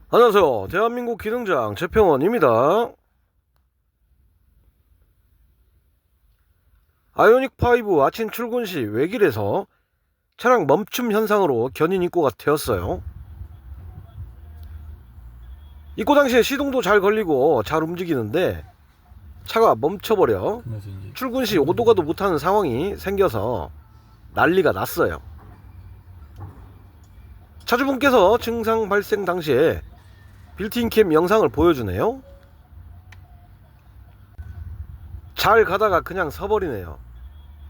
안녕하세요. 대한민국 기능장 최평원입니다. 아이오닉5 아침 출근 시 외길에서 차량 멈춤 현상으로 견인 입고가 되었어요. 입고 당시에 시동도 잘 걸리고 잘 움직이는데 차가 멈춰버려 출근 시 오도가도 못하는 상황이 생겨서 난리가 났어요. 차주분께서 증상 발생 당시에 빌트인캠 영상을 보여주네요. 잘 가다가 그냥 서버리네요.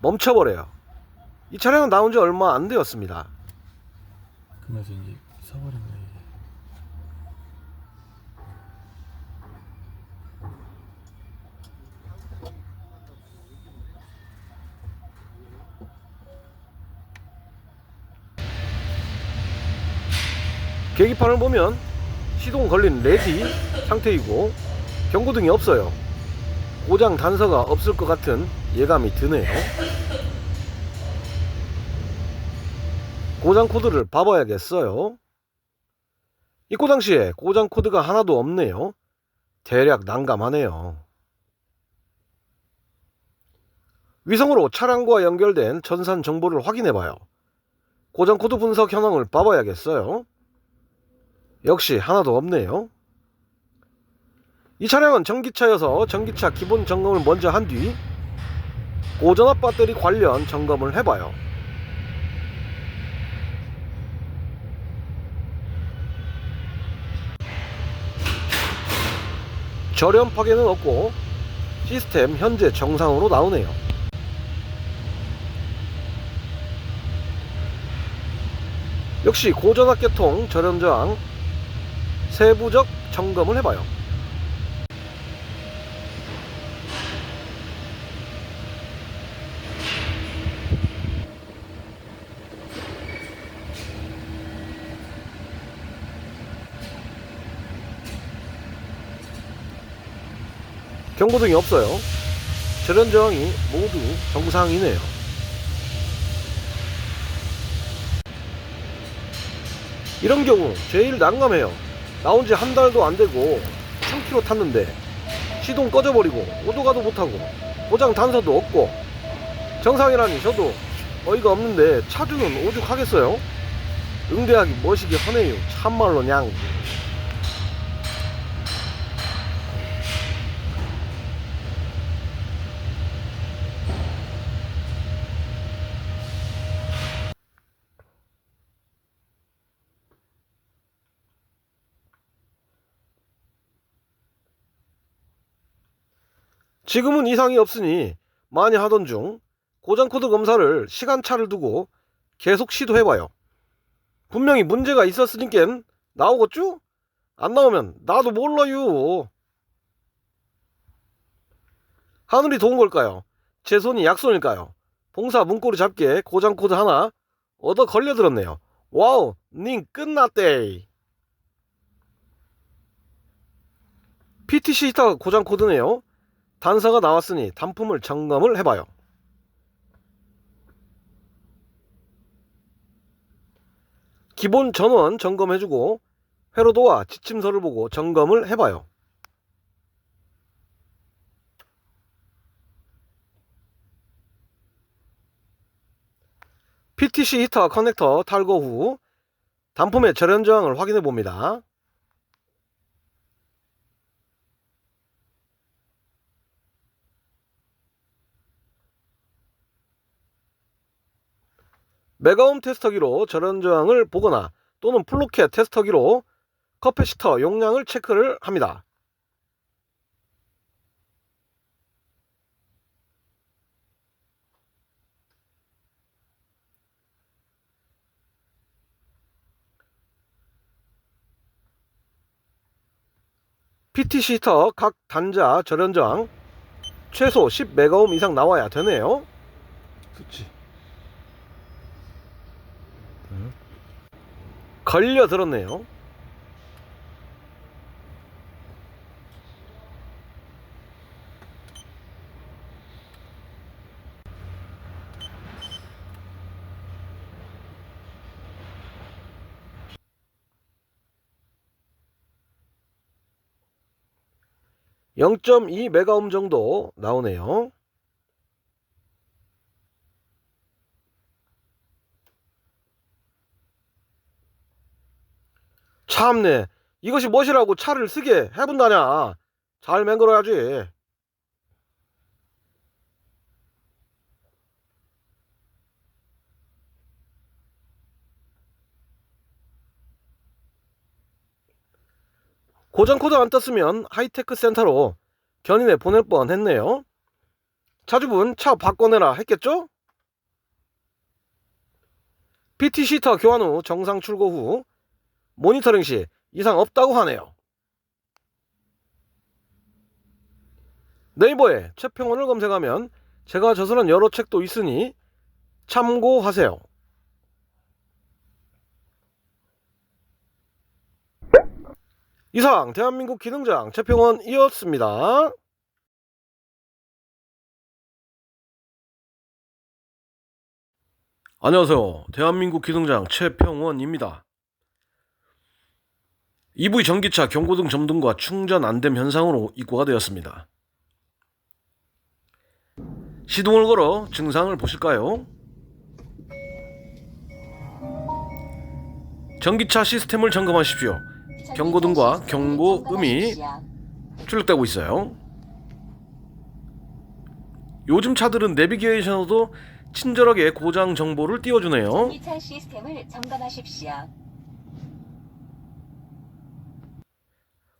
멈춰버려요. 이 차량은 나온 지 얼마 안 되었습니다. 그러면서 이제 서버린 거예요. 계기판을 보면 시동 걸린 레디 상태이고 경고등이 없어요. 고장 단서가 없을 것 같은 예감이 드네요. 고장 코드를 봐봐야겠어요. 입고 당시에 고장 코드가 하나도 없네요. 대략 난감하네요. 위성으로 차량과 연결된 전산 정보를 확인해봐요. 고장 코드 분석 현황을 봐봐야겠어요. 역시 하나도 없네요. 이 차량은 전기차여서 전기차 기본 점검을 먼저 한 뒤 고전압 배터리 관련 점검을 해봐요. 절연 파괴는 없고 시스템 현재 정상으로 나오네요. 역시 고전압 계통 절연 저항 세부적 점검을 해봐요. 경고등이 없어요. 절연 저항이 모두 정상이네요. 이런 경우 제일 난감해요. 나온 지 한 달도 안 되고 1000km 탔는데 시동 꺼져버리고 오도가도 못하고 고장 단서도 없고 정상이라니 저도 어이가 없는데 차주는 오죽하겠어요? 응대하기 멋이기 하네요. 참말로 냥. 지금은 이상이 없으니 많이 하던 중 고장코드 검사를 시간차를 두고 계속 시도해봐요. 분명히 문제가 있었으니깐 나오겠죠? 안 나오면 나도 몰라요. 하늘이 도운 걸까요? 제 손이 약손일까요? 봉사 문고리 잡기에 고장코드 하나 얻어 걸려들었네요. 와우, 님 끝났대. PTC 히터 고장코드네요. 단서가 나왔으니 단품을 점검을 해봐요. 기본 전원 점검해주고 회로도와 지침서를 보고 점검을 해봐요. PTC 히터 커넥터 탈거 후 단품의 절연 저항을 확인해 봅니다. 메가옴 테스터기로 절연 저항을 보거나 또는 플로켓 테스터기로 커패시터 용량을 체크를 합니다. PTC 히터 각 단자 절연 저항 최소 10메가옴 이상 나와야 되네요. 그치. 걸려들었네요. 0.2메가옴 정도 나오네요. 참네, 이것이 무엇이라고 차를 쓰게 해본다냐. 잘 맹글어야지. 고장 코드 안 떴으면 하이테크 센터로 견인해 보낼 뻔 했네요. 차주분 차 바꿔내라 했겠죠? PT 시터 교환 후 정상 출고 후 모니터링 시 이상 없다고 하네요. 네이버에 최평원을 검색하면 제가 저서는 여러 책도 있으니 참고하세요. 이상 대한민국 기능장 최평원이었습니다. 안녕하세요. 대한민국 기능장 최평원입니다. EV 전기차 경고등 점등과 충전 안됨 현상으로 입고가 되었습니다. 시동을 걸어 증상을 보실까요? 전기차 시스템을 점검하십시오. 경고등과 경고음이 출력되고 있어요. 요즘 차들은 내비게이션으로도 친절하게 고장 정보를 띄워주네요. 전기차 시스템을 점검하십시오.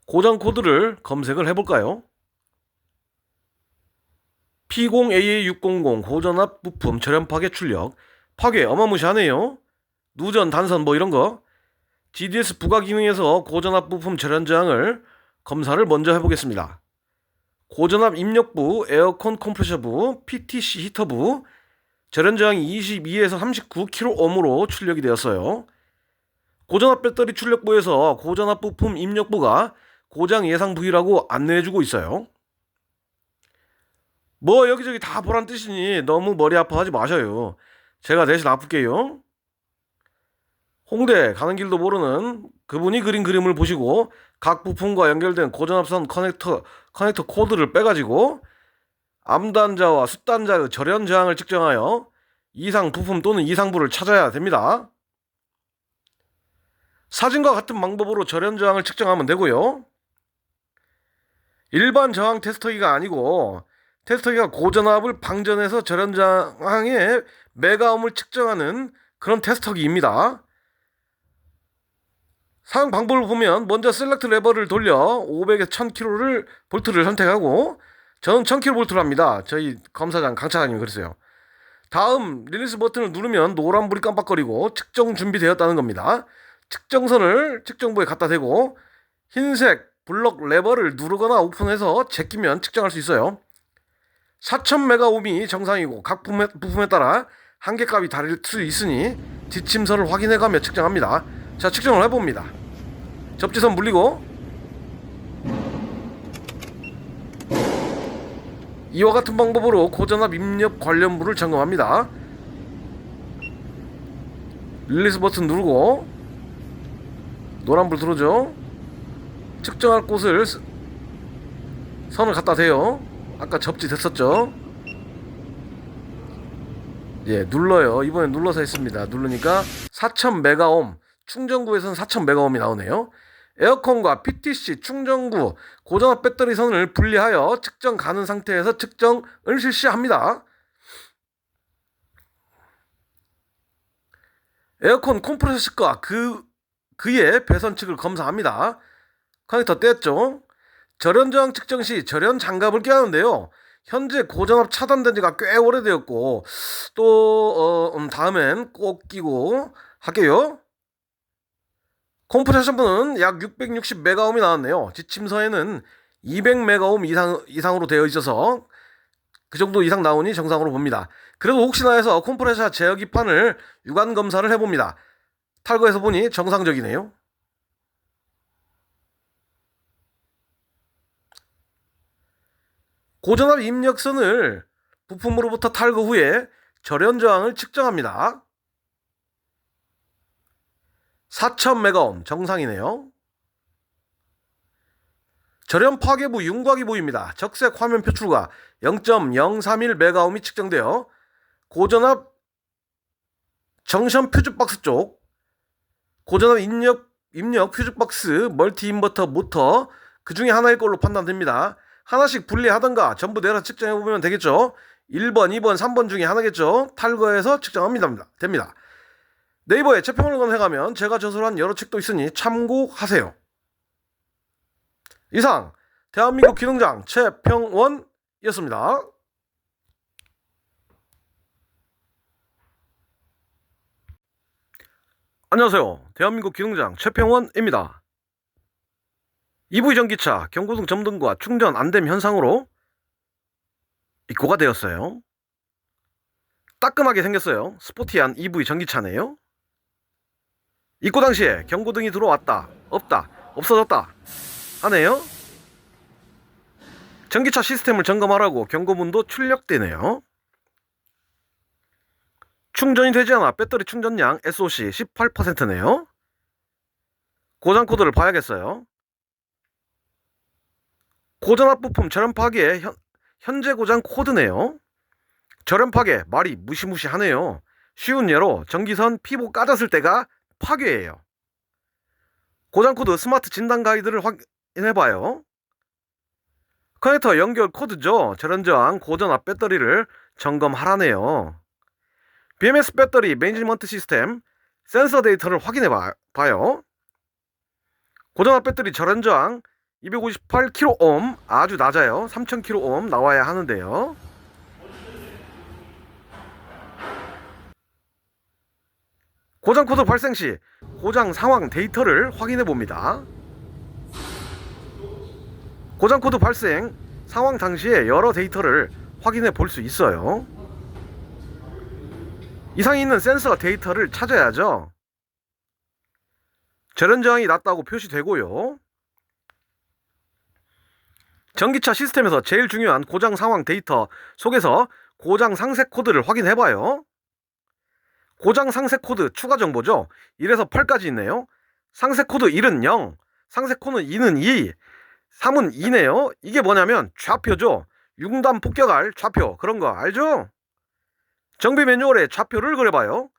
고장 코드를 검색을 해볼까요? P0AA600 고전압 부품 절연 파괴 출력. 파괴 어마무시하네요. 누전, 단선 뭐 이런거. GDS 부가 기능에서 고전압 부품 절연 저항을 검사를 먼저 해보겠습니다. 고전압 입력부, 에어컨 컴프레셔부, PTC 히터부 절연 저항이 22에서 39kΩ로 출력이 되었어요. 고전압 배터리 출력부에서 고전압 부품 입력부가 고장 예상 부위라고 안내해주고 있어요. 뭐 여기저기 다 보란 뜻이니 너무 머리 아파하지 마셔요. 제가 대신 아플게요. 홍대 가는 길도 모르는 그분이 그린 그림을 보시고 각 부품과 연결된 고전압선 커넥터 코드를 빼가지고 암단자와 숫단자의 절연 저항을 측정하여 이상 부품 또는 이상부를 찾아야 됩니다. 사진과 같은 방법으로 절연 저항을 측정하면 되고요. 일반 저항 테스터기가 아니고 테스터기가 고전압을 방전해서 절연 저항의 메가옴을 측정하는 그런 테스터기입니다. 사용 방법을 보면 먼저 셀렉트 레버를 돌려 500에서 1000kV 볼트를 선택하고 저는 1000kV를 합니다. 저희 검사장 강차장님이 그랬어요. 다음 릴리스 버튼을 누르면 노란불이 깜빡거리고 측정 준비되었다는 겁니다. 측정선을 측정부에 갖다 대고 흰색 블럭 레버를 누르거나 오픈해서 제끼면 측정할 수 있어요. 4000메가옴이 정상이고 각 부품에 따라 한계값이 다를 수 있으니 지침서를 확인해가며 측정합니다. 자, 측정을 해봅니다. 접지선 물리고 이와 같은 방법으로 고전압 입력 관련부를 점검합니다. 릴리스 버튼 누르고 노란불 들어오죠. 측정할 곳을 선을 갖다 대요. 아까 접지 됐었죠. 예, 눌러요. 이번엔 눌러서 했습니다. 누르니까 4000메가옴, 충전구에서는 4000메가옴이 나오네요. 에어컨과 PTC 충전구 고전압 배터리 선을 분리하여 측정 가는 상태에서 측정을 실시합니다. 에어컨 컴프레서과 그의 배선 측을 검사합니다. 커넥터 뗐죠. 절연 저항 측정 시 절연 장갑을 껴야 하는데요. 현재 고전압 차단된 지가 꽤 오래되었고 또 다음엔 꼭 끼고 할게요. 컴프레셔분은 약 660메가옴이 나왔네요. 지침서에는 200메가옴 이상으로 되어 있어서 그 정도 이상 나오니 정상으로 봅니다. 그래도 혹시나 해서 컴프레셔 제어기판을 유관 검사를 해봅니다. 탈거해서 보니 정상적이네요. 고전압 입력선을 부품으로부터 탈거 후에 절연 저항을 측정합니다. 4000메가옴 정상이네요. 절연 파괴부 윤곽이 보입니다. 적색 화면 표출과 0.031메가옴이 측정되어 고전압 정션 퓨즈박스 쪽, 고전압 입력 퓨즈박스 멀티 인버터 모터 그 중에 하나일 걸로 판단됩니다. 하나씩 분리하던가 전부 내려 측정해보면 되겠죠. 1번, 2번, 3번 중에 하나겠죠. 탈거해서 측정합니다. 됩니다. 네이버에 채평을 검색하면 제가 저술한 여러 책도 있으니 참고하세요. 이상 대한민국 기능장 채평원이었습니다. 안녕하세요. 대한민국 기능장 최평원입니다. EV 전기차 경고등 점등과 충전 안됨 현상으로 입고가 되었어요. 따끔하게 생겼어요. 스포티한 EV 전기차네요. 입고 당시에 경고등이 들어왔다, 없다, 없어졌다 하네요. 전기차 시스템을 점검하라고 경고문도 출력되네요. 충전이 되지 않아 배터리 충전량 SOC 18%네요. 고장 코드를 봐야겠어요. 고전압 부품 절연 파괴 현재 고장 코드네요. 절연 파괴 말이 무시무시하네요. 쉬운 예로 전기선 피부 까졌을 때가 파괴예요. 고장 코드 스마트 진단 가이드를 확인해봐요. 커넥터 연결 코드죠. 절연 저항 고전압 배터리를 점검하라네요. BMS 배터리 매니지먼트 시스템 센서 데이터를 확인해봐요. 고전압 배터리 절연 저항 258kΩ 아주 낮아요. 3000kΩ 나와야 하는데요. 고장 코드 발생 시 고장 상황 데이터를 확인해 봅니다. 고장 코드 발생 상황 당시에 여러 데이터를 확인해 볼 수 있어요. 이상이 있는 센서 데이터를 찾아야죠. 절연 저항이 낮다고 표시되고요. 전기차 시스템에서 제일 중요한 고장 상황 데이터 속에서 고장 상세 코드를 확인해봐요. 고장 상세 코드 추가 정보죠. 1에서 8까지 있네요. 상세 코드 1은 0, 상세 코드 2는 2, 3은 2네요. 이게 뭐냐면 좌표죠. 융단 폭격할 좌표, 그런 거 알죠? 정비 매뉴얼에 좌표를 그려봐요.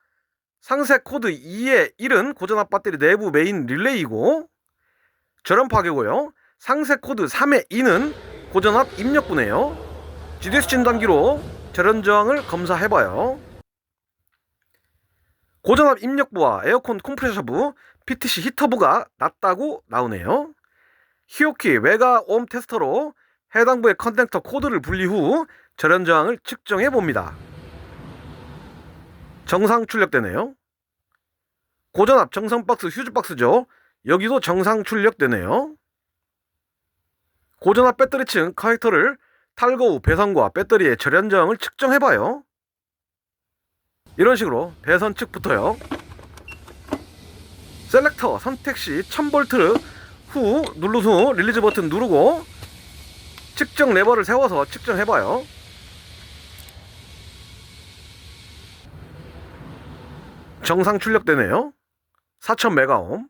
상세 코드 2의 1은 고전압 배터리 내부 메인 릴레이고 절연 파괴고요. 상세 코드 3의 2는 고전압 입력부네요. GDS 진단기로 절연 저항을 검사해봐요. 고전압 입력부와 에어컨 컴프레셔부, PTC 히터부가 낮다고 나오네요. 히오키 외가 옴 테스터로 해당부의 커넥터 코드를 분리 후 절연 저항을 측정해 봅니다. 정상 출력되네요. 고전압 정상 박스 휴즈 박스죠. 여기도 정상 출력되네요. 고전압 배터리층 커넥터를 탈거 후 배선과 배터리의 절연 저항을 측정해봐요. 이런 식으로 배선 측부터요. 셀렉터 선택 시 1000V 후 누른 후 릴리즈 버튼 누르고 측정 레버를 세워서 측정해봐요. 정상 출력되네요. 4000메가옴.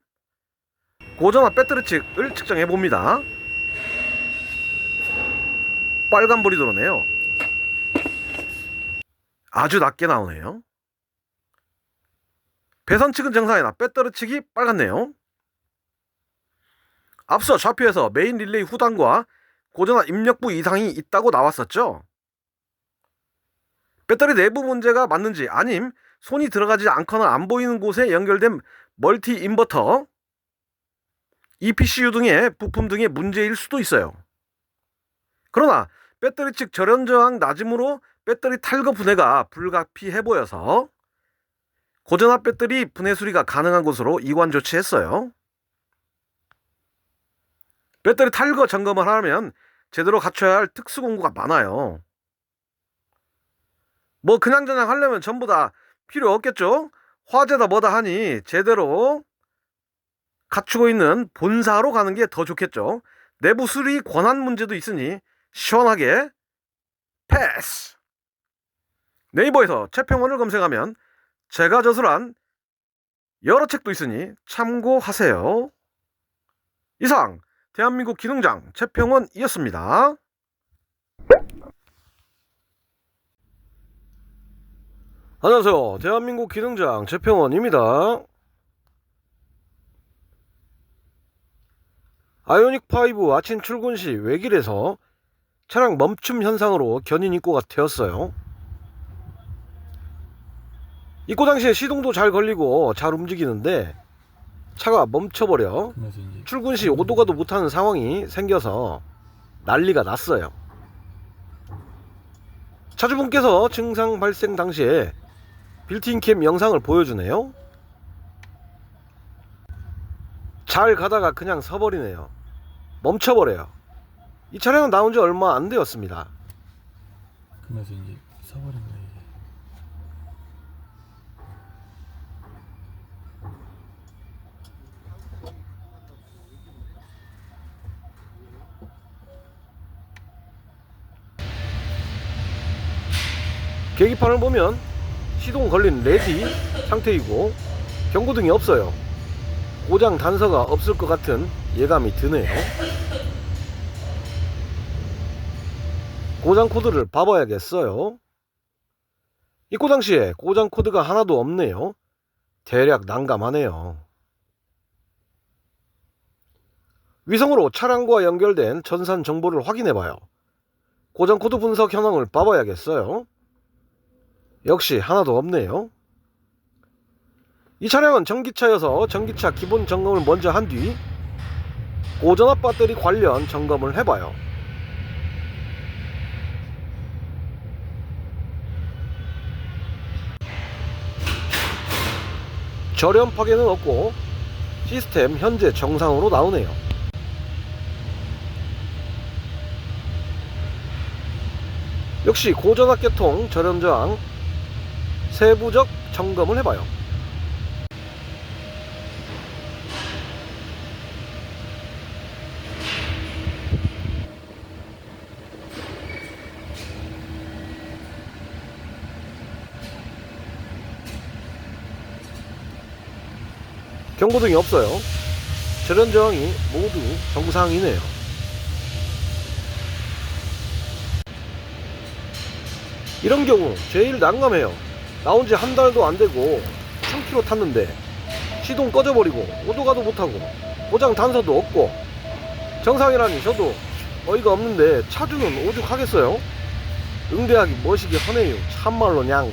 고전압 배터리 측을 측정해봅니다. 빨간불이 들어오네요. 아주 낮게 나오네요. 배선 측은 정상이나 배터리 측이 빨갛네요. 앞서 좌표에서 메인 릴레이 후단과 고전압 입력부 이상이 있다고 나왔었죠. 배터리 내부 문제가 맞는지 아님 손이 들어가지 않거나 안 보이는 곳에 연결된 멀티 인버터, EPCU 등의 부품 등의 문제일 수도 있어요. 그러나 배터리 측 절연 저항 낮음으로 배터리 탈거 분해가 불가피해 보여서 고전압 배터리 분해 수리가 가능한 곳으로 이관 조치했어요. 배터리 탈거 점검을 하려면 제대로 갖춰야 할 특수 공구가 많아요. 뭐 그냥저냥 하려면 전부 다 필요 없겠죠? 화재다 뭐다 하니 제대로 갖추고 있는 본사로 가는 게 더 좋겠죠. 내부 수리 권한 문제도 있으니 시원하게 패스! 네이버에서 최평원을 검색하면 제가 저술한 여러 책도 있으니 참고하세요. 이상 대한민국 기능장 최평원이었습니다. 안녕하세요. 대한민국 기능장 최평원입니다. 아이오닉5 아침 출근 시 외길에서 차량 멈춤 현상으로 견인 입고가 되었어요. 입고 당시에 시동도 잘 걸리고 잘 움직이는데 차가 멈춰버려 그러면서 이제 출근 시 오도 가도 못하는 상황이 생겨서 난리가 났어요. 차주분께서 증상 발생 당시에 빌트인캠 영상을 보여주네요. 잘 가다가 그냥 서버리네요. 멈춰버려요. 이 차량은 나온 지 얼마 안 되었습니다. 그러면서 이제 사버린 거예요. 이게. 계기판을 보면 시동 걸린 레디 상태이고 경고등이 없어요. 고장 단서가 없을 것 같은 예감이 드네요. 고장 코드를 봐봐야겠어요. 입고 당시에 고장 코드가 하나도 없네요. 대략 난감하네요. 위성으로 차량과 연결된 전산 정보를 확인해봐요. 고장 코드 분석 현황을 봐봐야겠어요. 역시 하나도 없네요. 이 차량은 전기차여서 전기차 기본 점검을 먼저 한 뒤 고전압 배터리 관련 점검을 해봐요. 절연 파괴는 없고 시스템 현재 정상으로 나오네요. 역시 고전압 계통 절연 저항 세부적 점검을 해봐요. 경고등이 없어요. 절연 저항이 모두 정상이네요. 이런 경우 제일 난감해요. 나온 지 한 달도 안 되고 1000km 탔는데 시동 꺼져버리고 오도가도 못하고 고장 단서도 없고 정상이라니 저도 어이가 없는데 차주는 오죽하겠어요? 응대하기 멋이기 하네요. 참말로 냥.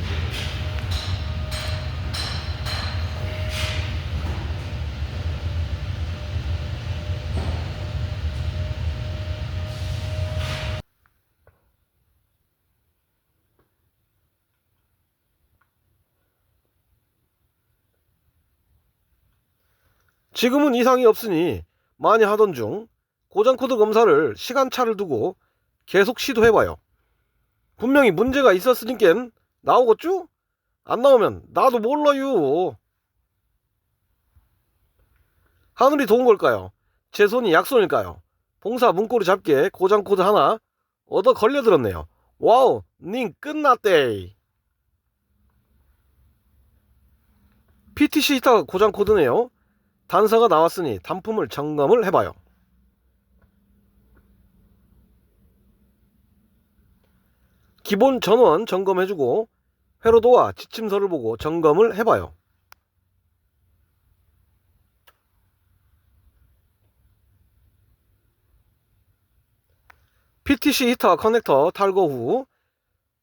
지금은 이상이 없으니 많이 하던 중 고장코드 검사를 시간차를 두고 계속 시도해봐요. 분명히 문제가 있었으니깐 나오겠죠? 안 나오면 나도 몰라요. 하늘이 도운 걸까요? 제 손이 약손일까요? 봉사 문고리 잡기에 고장코드 하나 얻어 걸려들었네요. 와우, 님 끝났대. PTC 히터 고장코드네요. 단서가 나왔으니 단품을 점검을 해봐요. 기본 전원 점검해주고 회로도와 지침서를 보고 점검을 해봐요. PTC 히터 커넥터 탈거 후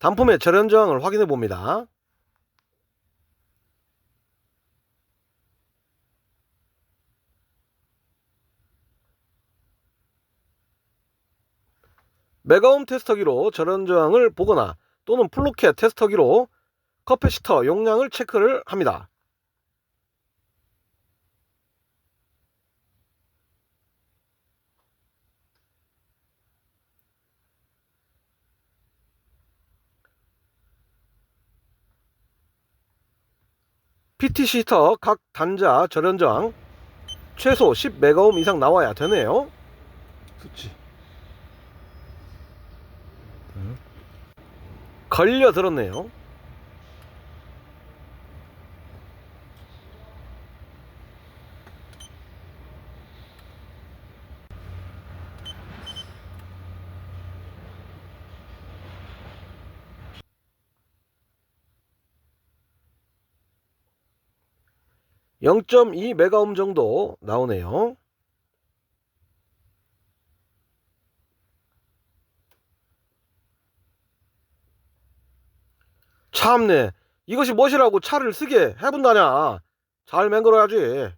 단품의 절연 저항을 확인해 봅니다. 메가옴 테스터기로 절연 저항을 보거나 또는 플로켓 테스터기로 커패시터 용량을 체크를 합니다. PTC 히터 각 단자 절연 저항 최소 10메가옴 이상 나와야 되네요. 수치. 걸려들었네요. 0.2메가옴 정도 나오네요. 참네, 이것이 무엇이라고 차를 쓰게 해본다냐. 잘 맹글어야지.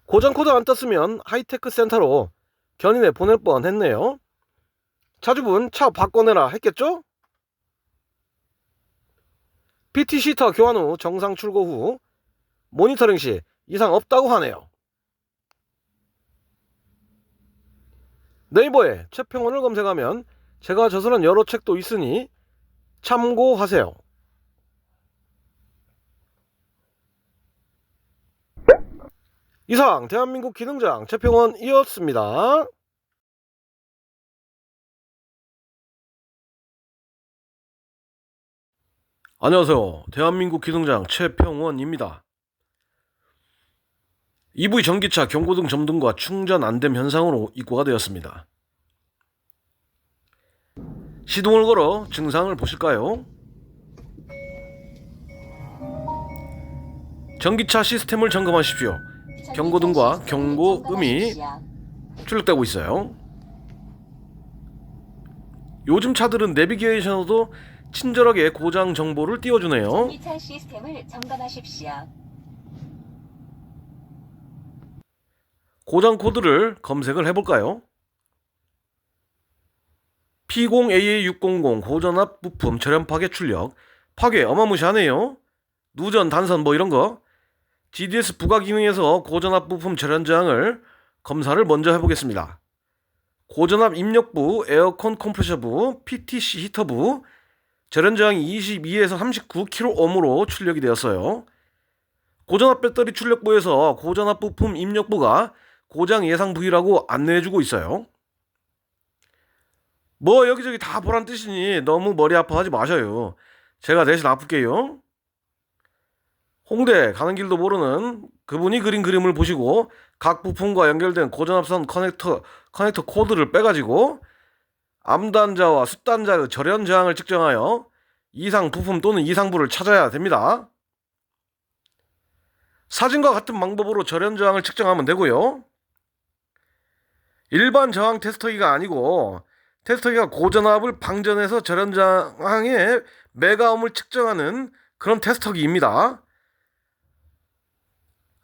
고장 코드 안 떴으면 하이테크 센터로 견인해 보낼 뻔 했네요. 차주분 차 바꿔내라 했겠죠? PT 시터 교환 후 정상 출고 후 모니터링 시 이상 없다고 하네요. 네이버에 최평원을 검색하면 제가 저술한 여러 책도 있으니 참고하세요. 이상 대한민국 기능장 최평원이었습니다. 안녕하세요. 대한민국 기능장 최평원입니다. EV 전기차 경고등 점등과 충전 안됨 현상으로 입고가 되었습니다. 시동을 걸어 증상을 보실까요? 전기차 시스템을 점검하십시오. 경고등과 경고음이 출력되고 있어요. 요즘 차들은 내비게이션으로도 친절하게 고장 정보를 띄워주네요. 전기차 시스템을 점검하십시오. 고장 코드를 검색을 해볼까요? P0AA600 고전압 부품 절연 파괴 출력. 파괴 어마무시하네요. 누전, 단선 뭐 이런거. GDS 부가 기능에서 고전압 부품 절연 저항을 검사를 먼저 해보겠습니다. 고전압 입력부, 에어컨 컴프레셔부, PTC 히터부 절연 저항이 22에서 39kΩ로 출력이 되었어요. 고전압 배터리 출력부에서 고전압 부품 입력부가 고장 예상 부위라고 안내해주고 있어요. 뭐 여기저기 다 보란 뜻이니 너무 머리 아파하지 마셔요. 제가 대신 아플게요. 홍대 가는 길도 모르는 그분이 그린 그림을 보시고 각 부품과 연결된 고전압선 커넥터 코드를 빼가지고 암단자와 숫단자의 절연 저항을 측정하여 이상 부품 또는 이상부를 찾아야 됩니다. 사진과 같은 방법으로 절연 저항을 측정하면 되고요. 일반 저항 테스터기가 아니고 테스터기가 고전압을 방전해서 절연 저항의 메가옴을 측정하는 그런 테스터기입니다.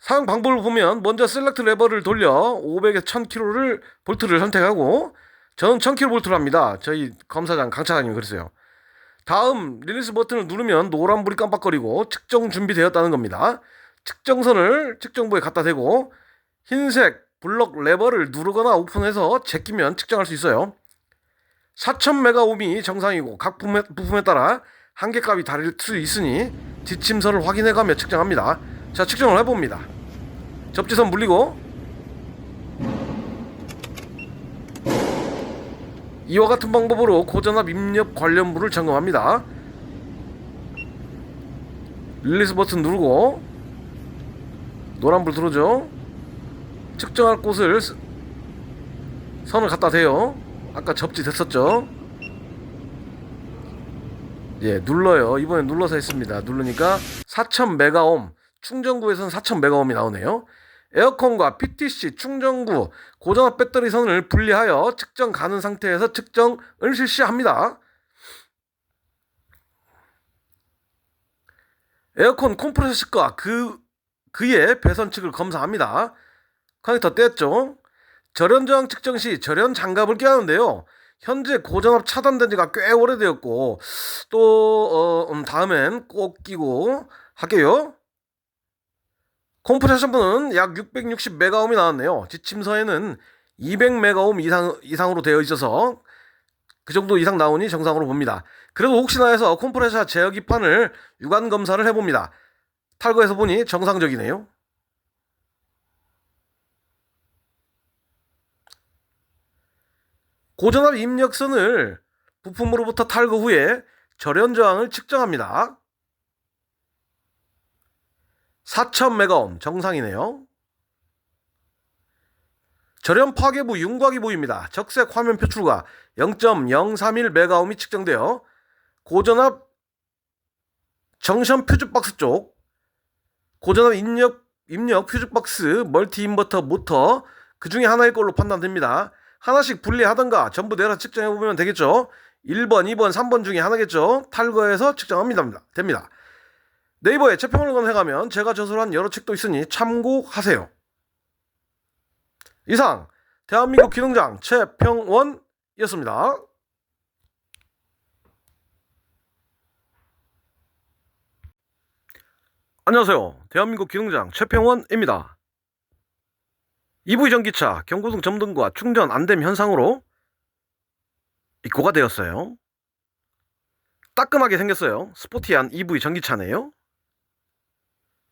사용 방법을 보면 먼저 셀렉트 레버를 돌려 500에서 1000kV 볼트를 선택하고 저는 1000kV를 합니다. 저희 검사장 강차장님이 그랬어요. 다음 릴리스 버튼을 누르면 노란불이 깜빡거리고 측정 준비되었다는 겁니다. 측정선을 측정부에 갖다 대고 흰색 블럭 레버를 누르거나 오픈해서 제끼면 측정할 수 있어요. 4000메가옴이 정상이고 각 부품에 따라 한계값이 다를 수 있으니 지침서를 확인해가며 측정합니다. 자, 측정을 해봅니다. 접지선 물리고 이와 같은 방법으로 고전압 입력 관련부를 점검합니다. 릴리스 버튼 누르고 노란불 들어오죠. 측정할 곳을 선을 갖다 대요. 아까 접지 됐었죠. 예, 눌러요. 이번엔 눌러서 했습니다. 누르니까 4000메가옴, 충전구에서는 4000메가옴이 나오네요. 에어컨과 PTC 충전구 고전압 배터리 선을 분리하여 측정 가는 상태에서 측정을 실시합니다. 에어컨 컴프레서가 그의 배선 측을 검사합니다. 커넥터 뗐죠. 절연 저항 측정 시 절연 장갑을 껴야 하는데요. 현재 고전압 차단된 지가 꽤 오래되었고 또 다음엔 꼭 끼고 할게요. 컴프레셔분은 약 660메가옴이 나왔네요. 지침서에는 200메가옴 이상으로 되어 있어서 그 정도 이상 나오니 정상으로 봅니다. 그래도 혹시나 해서 컴프레셔 제어기판을 유관 검사를 해봅니다. 탈거해서 보니 정상적이네요. 고전압 입력선을 부품으로부터 탈거 후에 절연 저항을 측정합니다. 4000메가옴 정상이네요. 절연 파괴부 윤곽이 보입니다. 적색 화면 표출과 0.031메가옴이 측정되어 고전압 정션 퓨즈박스 쪽, 고전압 입력 퓨즈박스 멀티 인버터 모터 그 중에 하나일 걸로 판단됩니다. 하나씩 분리하던가 전부 내려 측정해보면 되겠죠. 1번, 2번, 3번 중에 하나겠죠. 탈거해서 측정합니다. 됩니다. 네이버에 채평원을 검색하면 제가 저술한 여러 책도 있으니 참고하세요. 이상 대한민국 기능장 채평원이었습니다. 안녕하세요. 대한민국 기능장 채평원입니다. EV 전기차 경고등 점등과 충전 안됨 현상으로 입고가 되었어요. 따끔하게 생겼어요. 스포티한 EV 전기차네요.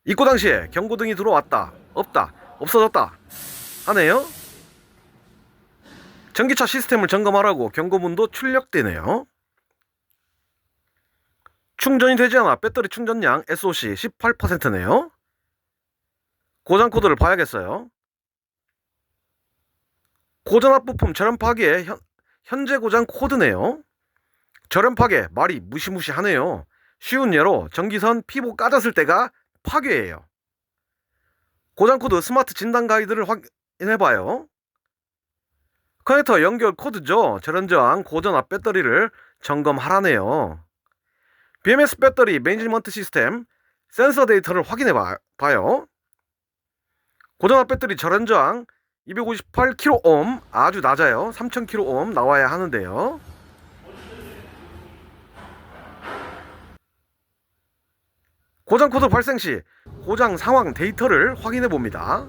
입고 당시에 경고등이 들어왔다, 없다, 없어졌다 하네요. 전기차 시스템을 점검하라고 경고문도 출력되네요. 충전이 되지 않아 배터리 충전량 SOC 18%네요. 고장 코드를 봐야겠어요. 고전압 부품 절연 파괴 현재 고장 코드네요. 절연 파괴 말이 무시무시하네요. 쉬운 예로 전기선 피부 까졌을 때가 파괴예요. 고장 코드 스마트 진단 가이드를 확인해봐요. 커넥터 연결 코드죠. 절연 저항 고전압 배터리를 점검하라네요. BMS 배터리 매니지먼트 시스템 센서 데이터를 확인해봐요. 고전압 배터리 절연 저항 258kΩ 아주 낮아요. 3000kΩ 나와야 하는데요. 고장 코드 발생 시 고장 상황 데이터를 확인해 봅니다.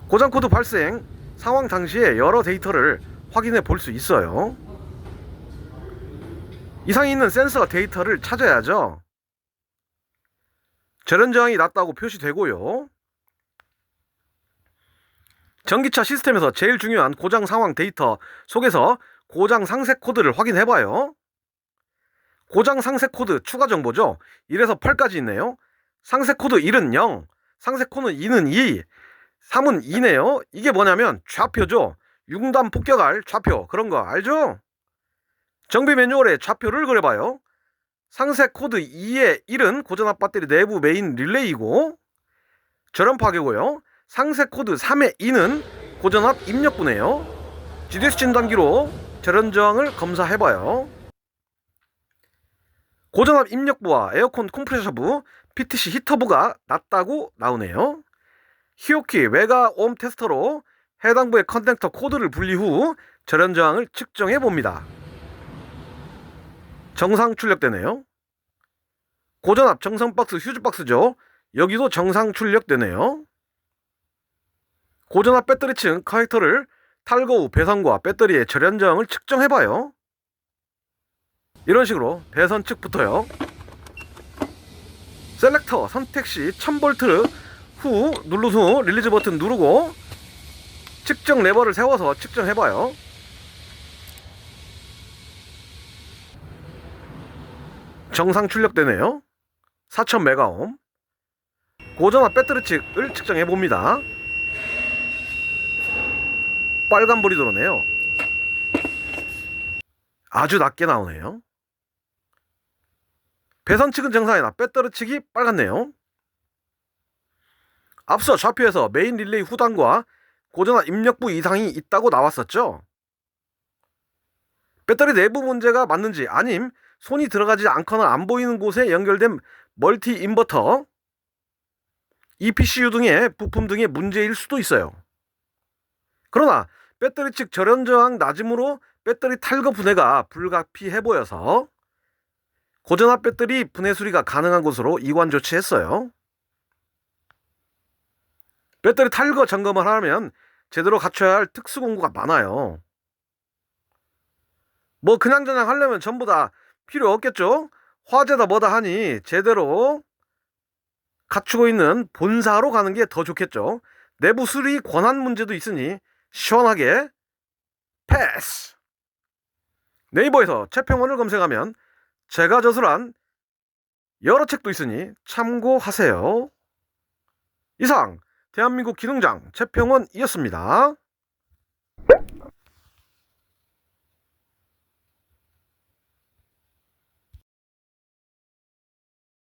고장 코드 발생 상황 당시에 여러 데이터를 확인해 볼 수 있어요. 이상이 있는 센서 데이터를 찾아야죠. 절연 저항이 낮다고 표시되고요. 전기차 시스템에서 제일 중요한 고장 상황 데이터 속에서 고장 상세 코드를 확인해봐요. 고장 상세 코드 추가 정보죠. 1에서 8까지 있네요. 상세 코드 1은 0, 상세 코드 2는 2, 3은 2네요. 이게 뭐냐면 좌표죠. 융단 폭격할 좌표, 그런 거 알죠? 정비 매뉴얼에 좌표를 그려봐요. 상세 코드 2의 1은 고전압 배터리 내부 메인 릴레이고 절연 파괴고요. 상세 코드 3의 2는 고전압 입력부네요. GDS 진단기로 절연 저항을 검사해봐요. 고전압 입력부와 에어컨 컴프레셔부, PTC 히터부가 낮다고 나오네요. 히오키 외가옴 테스터로 해당 부의 커넥터 코드를 분리 후 절연 저항을 측정해 봅니다. 정상 출력되네요. 고전압 정상 박스 휴즈 박스죠. 여기도 정상 출력되네요. 고전압 배터리층 커넥터를 탈거 후 배선과 배터리의 절연 저항을 측정해봐요. 이런 식으로 배선 측부터요. 셀렉터 선택 시 1000V 후 누른 후 릴리즈 버튼 누르고 측정 레버를 세워서 측정해봐요. 정상 출력되네요. 4000메가옴. 고전압 배터리 측을 측정해봅니다. 빨간불이 들어오네요. 아주 낮게 나오네요. 배선 측은 정상이나 배터리 측이 빨갛네요. 앞서 좌표에서 메인 릴레이 후단과 고전압 입력부 이상이 있다고 나왔었죠. 배터리 내부 문제가 맞는지 아님 손이 들어가지 않거나 안 보이는 곳에 연결된 멀티 인버터, EPCU 등의 부품 등의 문제일 수도 있어요. 그러나 배터리 측 절연 저항 낮음으로 배터리 탈거 분해가 불가피해 보여서 고전압 배터리 분해 수리가 가능한 곳으로 이관 조치했어요. 배터리 탈거 점검을 하려면 제대로 갖춰야 할 특수 공구가 많아요. 뭐 그냥저냥 하려면 전부 다 필요 없겠죠? 화재다 뭐다 하니 제대로 갖추고 있는 본사로 가는 게 더 좋겠죠. 내부 수리 권한 문제도 있으니 시원하게 패스! 네이버에서 채평원을 검색하면 제가 저술한 여러 책도 있으니 참고하세요. 이상 대한민국 기능장 최평원이었습니다.